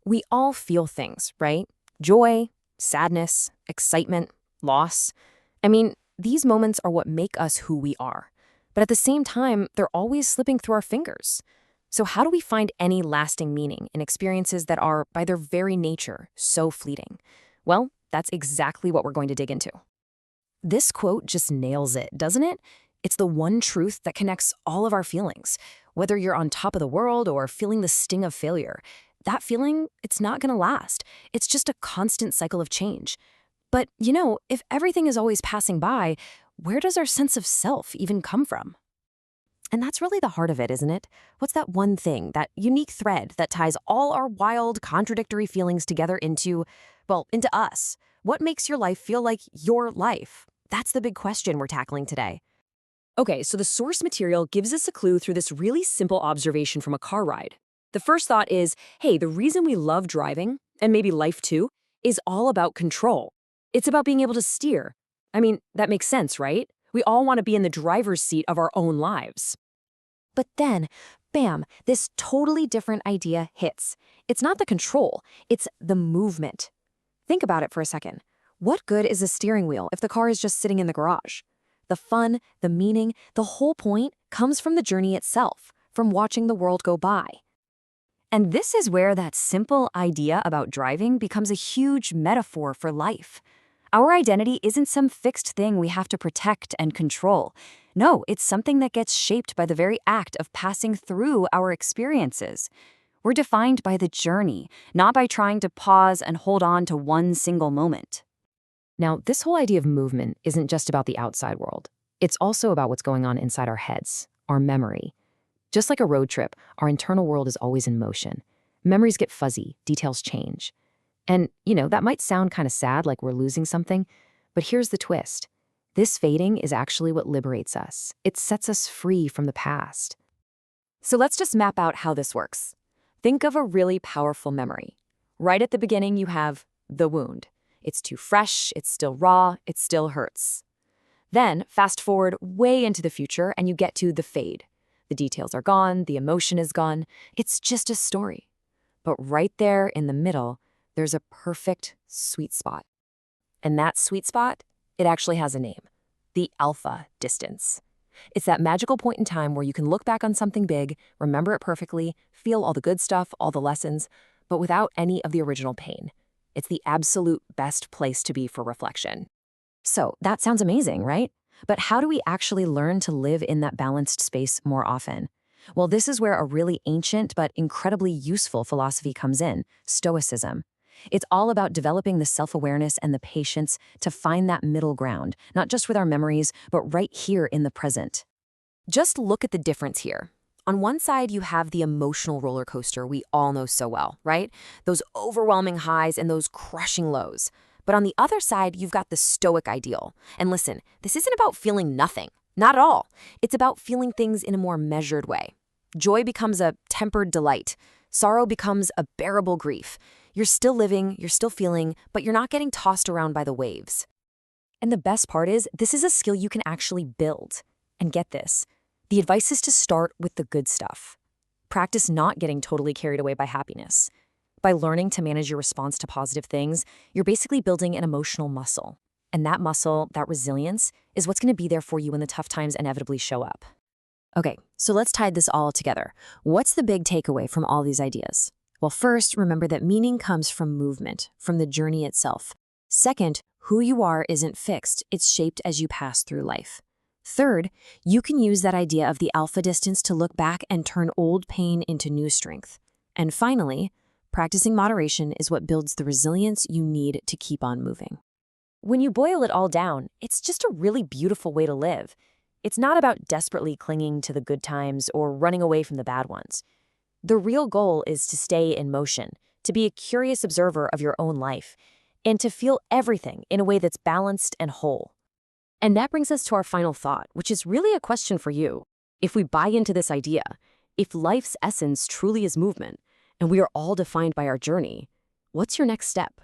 We all feel things, right? Joy, sadness, excitement, loss. I mean, these moments are what make us who we are. But at the same time, they're always slipping through our fingers. So how do we find any lasting meaning in experiences that are, by their very nature, so fleeting? Well, that's exactly what we're going to dig into. This quote just nails it, doesn't it? It's the one truth that connects all of our feelings. Whether you're on top of the world or feeling the sting of failure, that feeling, it's not going to last. It's just a constant cycle of change. But, if everything is always passing by, where does our sense of self even come from? And that's really the heart of it, isn't it? What's that one thing, that unique thread that ties all our wild, contradictory feelings together into us? What makes your life feel like your life? That's the big question we're tackling today. Okay, so the source material gives us a clue through this really simple observation from a car ride. The first thought is, hey, the reason we love driving, and maybe life too, is all about control. It's about being able to steer. I mean, that makes sense, right? We all want to be in the driver's seat of our own lives. But then, bam, this totally different idea hits. It's not the control, it's the movement. Think about it for a second. What good is a steering wheel if the car is just sitting in the garage? The fun, the meaning, the whole point comes from the journey itself, from watching the world go by. And this is where that simple idea about driving becomes a huge metaphor for life. Our identity isn't some fixed thing we have to protect and control. No, it's something that gets shaped by the very act of passing through our experiences. We're defined by the journey, not by trying to pause and hold on to one single moment. Now, this whole idea of movement isn't just about the outside world. It's also about what's going on inside our heads, our memory. Just like a road trip, our internal world is always in motion. Memories get fuzzy, details change. And, that might sound kind of sad, like we're losing something, but here's the twist. This fading is actually what liberates us. It sets us free from the past. So let's just map out how this works. Think of a really powerful memory. Right at the beginning, you have the wound. It's too fresh, it's still raw, it still hurts. Then, fast forward way into the future and you get to the fade. The details are gone, the emotion is gone, it's just a story. But right there in the middle, there's a perfect sweet spot. And that sweet spot, it actually has a name. The alpha distance. It's that magical point in time where you can look back on something big, remember it perfectly, feel all the good stuff, all the lessons, but without any of the original pain. It's the absolute best place to be for reflection. So that sounds amazing, right? But how do we actually learn to live in that balanced space more often? Well, this is where a really ancient but incredibly useful philosophy comes in, Stoicism. It's all about developing the self-awareness and the patience to find that middle ground, not just with our memories, but right here in the present. Just look at the difference here. On one side, you have the emotional roller coaster we all know so well, right? Those overwhelming highs and those crushing lows. But on the other side, you've got the stoic ideal. And listen, this isn't about feeling nothing. Not at all. It's about feeling things in a more measured way. Joy becomes a tempered delight. Sorrow becomes a bearable grief. You're still living, you're still feeling, but you're not getting tossed around by the waves. And the best part is, this is a skill you can actually build. And get this, the advice is to start with the good stuff. Practice not getting totally carried away by happiness. By learning to manage your response to positive things, you're basically building an emotional muscle. And that muscle, that resilience, is what's going to be there for you when the tough times inevitably show up. Okay, so let's tie this all together. What's the big takeaway from all these ideas? Well, first, remember that meaning comes from movement, from the journey itself. Second, who you are isn't fixed, it's shaped as you pass through life. Third, you can use that idea of the alpha distance to look back and turn old pain into new strength. And finally, practicing moderation is what builds the resilience you need to keep on moving. When you boil it all down, it's just a really beautiful way to live. It's not about desperately clinging to the good times or running away from the bad ones. The real goal is to stay in motion, to be a curious observer of your own life, and to feel everything in a way that's balanced and whole. And that brings us to our final thought, which is really a question for you. If we buy into this idea, if life's essence truly is movement, and we are all defined by our journey, what's your next step?